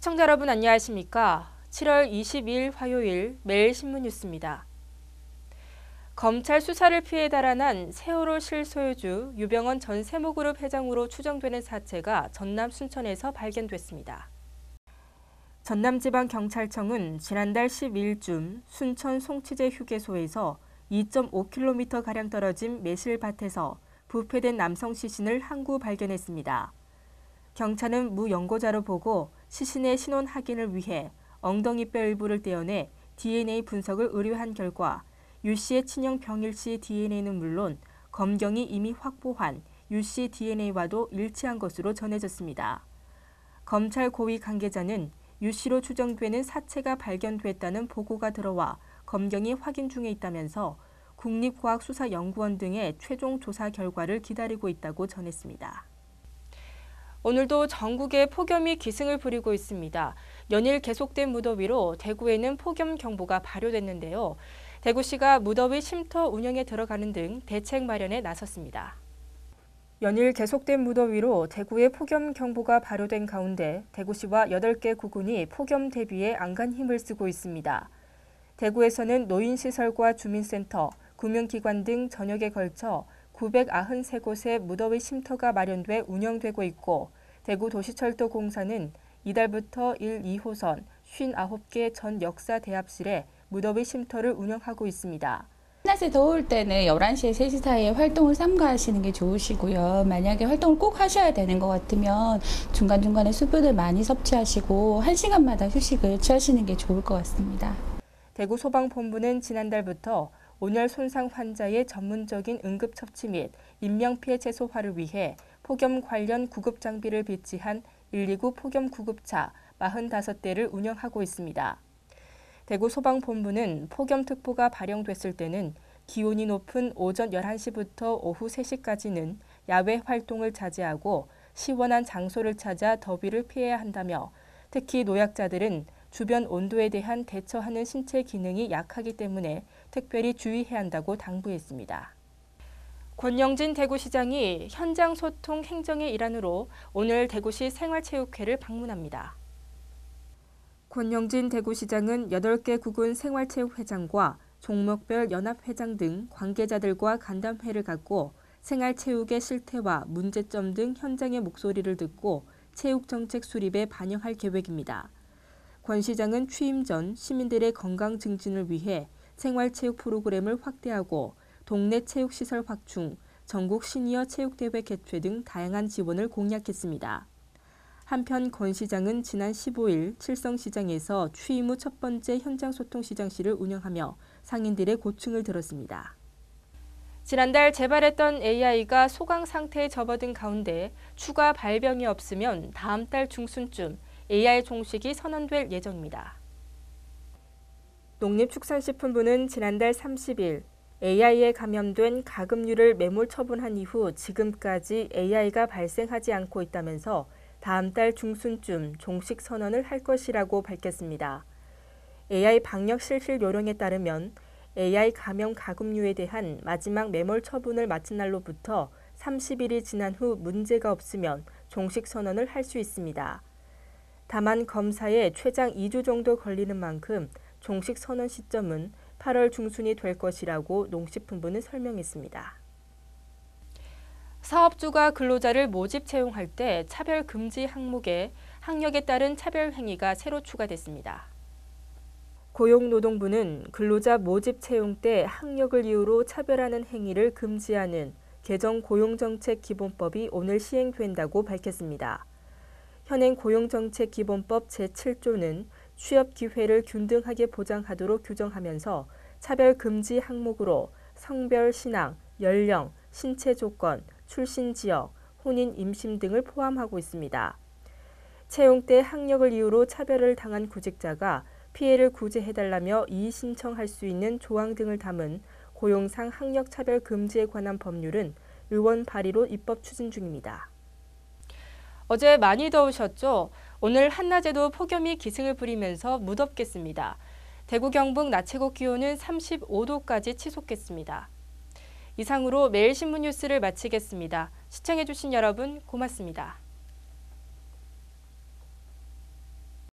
시청자 여러분 안녕하십니까? 7월 22일 화요일 매일신문 뉴스입니다. 검찰 수사를 피해 달아난 세월호 실소유주 유병언 전 세무그룹 회장으로 추정되는 사체가 전남 순천에서 발견됐습니다. 전남지방경찰청은 지난달 12일쯤 순천 송치제 휴게소에서 2.5km가량 떨어진 매실밭에서 부패된 남성 시신을 한 구 발견했습니다. 경찰은 무연고자로 보고 시신의 신원 확인을 위해 엉덩이뼈 일부를 떼어내 DNA 분석을 의뢰한 결과 유 씨의 친형 병일 씨 DNA는 물론 검경이 이미 확보한 유 씨 DNA와도 일치한 것으로 전해졌습니다. 검찰 고위 관계자는 유 씨로 추정되는 사체가 발견됐다는 보고가 들어와 검경이 확인 중에 있다면서 국립과학수사연구원 등의 최종 조사 결과를 기다리고 있다고 전했습니다. 오늘도 전국에 폭염이 기승을 부리고 있습니다. 연일 계속된 무더위로 대구에는 폭염 경보가 발효됐는데요. 대구시가 무더위 쉼터 운영에 들어가는 등 대책 마련에 나섰습니다. 연일 계속된 무더위로 대구에 폭염 경보가 발효된 가운데 대구시와 8개 구군이 폭염 대비에 안간 힘을 쓰고 있습니다. 대구에서는 노인시설과 주민센터, 금융기관 등 전역에 걸쳐 993곳의 무더위 쉼터가 마련돼 운영되고 있고 대구도시철도공사는 이달부터 1, 2호선 59개 전 역사대합실에 무더위 쉼터를 운영하고 있습니다. 낮에 더울 때는 11시에 3시 사이에 활동을 삼가하시는 게 좋으시고요. 만약에 활동을 꼭 하셔야 되는 것 같으면 중간중간에 수분을 많이 섭취하시고 1시간마다 휴식을 취하시는 게 좋을 것 같습니다. 대구소방본부는 지난달부터 온열 손상 환자의 전문적인 응급처치 및 인명피해 최소화를 위해 폭염 관련 구급 장비를 비치한 129 폭염 구급차 45대를 운영하고 있습니다. 대구소방본부는 폭염특보가 발령됐을 때는 기온이 높은 오전 11시부터 오후 3시까지는 야외 활동을 자제하고 시원한 장소를 찾아 더위를 피해야 한다며 특히 노약자들은 주변 온도에 대한 대처하는 신체 기능이 약하기 때문에 특별히 주의해야 한다고 당부했습니다. 권영진 대구시장이 현장 소통 행정의 일환으로 오늘 대구시 생활체육회를 방문합니다. 권영진 대구시장은 8개 구군 생활체육회장과 종목별 연합회장 등 관계자들과 간담회를 갖고 생활체육의 실태와 문제점 등 현장의 목소리를 듣고 체육정책 수립에 반영할 계획입니다. 권 시장은 취임 전 시민들의 건강 증진을 위해 생활체육 프로그램을 확대하고 동네 체육시설 확충, 전국 시니어 체육대회 개최 등 다양한 지원을 공약했습니다. 한편 권 시장은 지난 15일 칠성시장에서 취임 후 첫 번째 현장소통시장실을 운영하며 상인들의 고충을 들었습니다. 지난달 재발했던 AI가 소강 상태에 접어든 가운데 추가 발병이 없으면 다음 달 중순쯤 AI 종식이 선언될 예정입니다. 농림축산식품부는 지난달 30일 AI에 감염된 가금류를 매몰 처분한 이후 지금까지 AI가 발생하지 않고 있다면서 다음 달 중순쯤 종식 선언을 할 것이라고 밝혔습니다. AI 방역 실실 요령에 따르면 AI 감염 가금류에 대한 마지막 매몰 처분을 마친 날로부터 30일이 지난 후 문제가 없으면 종식 선언을 할 수 있습니다. 다만 검사에 최장 2주 정도 걸리는 만큼 종식 선언 시점은 8월 중순이 될 것이라고 농식품부는 설명했습니다. 사업주가 근로자를 모집 채용할 때 차별 금지 항목에 학력에 따른 차별 행위가 새로 추가됐습니다. 고용노동부는 근로자 모집 채용 때 학력을 이유로 차별하는 행위를 금지하는 개정 고용정책기본법이 오늘 시행된다고 밝혔습니다. 현행 고용정책기본법 제7조는 취업 기회를 균등하게 보장하도록 규정하면서 차별 금지 항목으로 성별, 신앙, 연령, 신체 조건, 출신 지역, 혼인, 임신 등을 포함하고 있습니다. 채용 때 학력을 이유로 차별을 당한 구직자가 피해를 구제해달라며 이의 신청할 수 있는 조항 등을 담은 고용상 학력 차별 금지에 관한 법률은 의원 발의로 입법 추진 중입니다. 어제 많이 더우셨죠? 오늘 한낮에도 폭염이 기승을 부리면서 무덥겠습니다. 대구 경북 낮 최고 기온은 35도까지 치솟겠습니다. 이상으로 매일신문 뉴스를 마치겠습니다. 시청해주신 여러분 고맙습니다.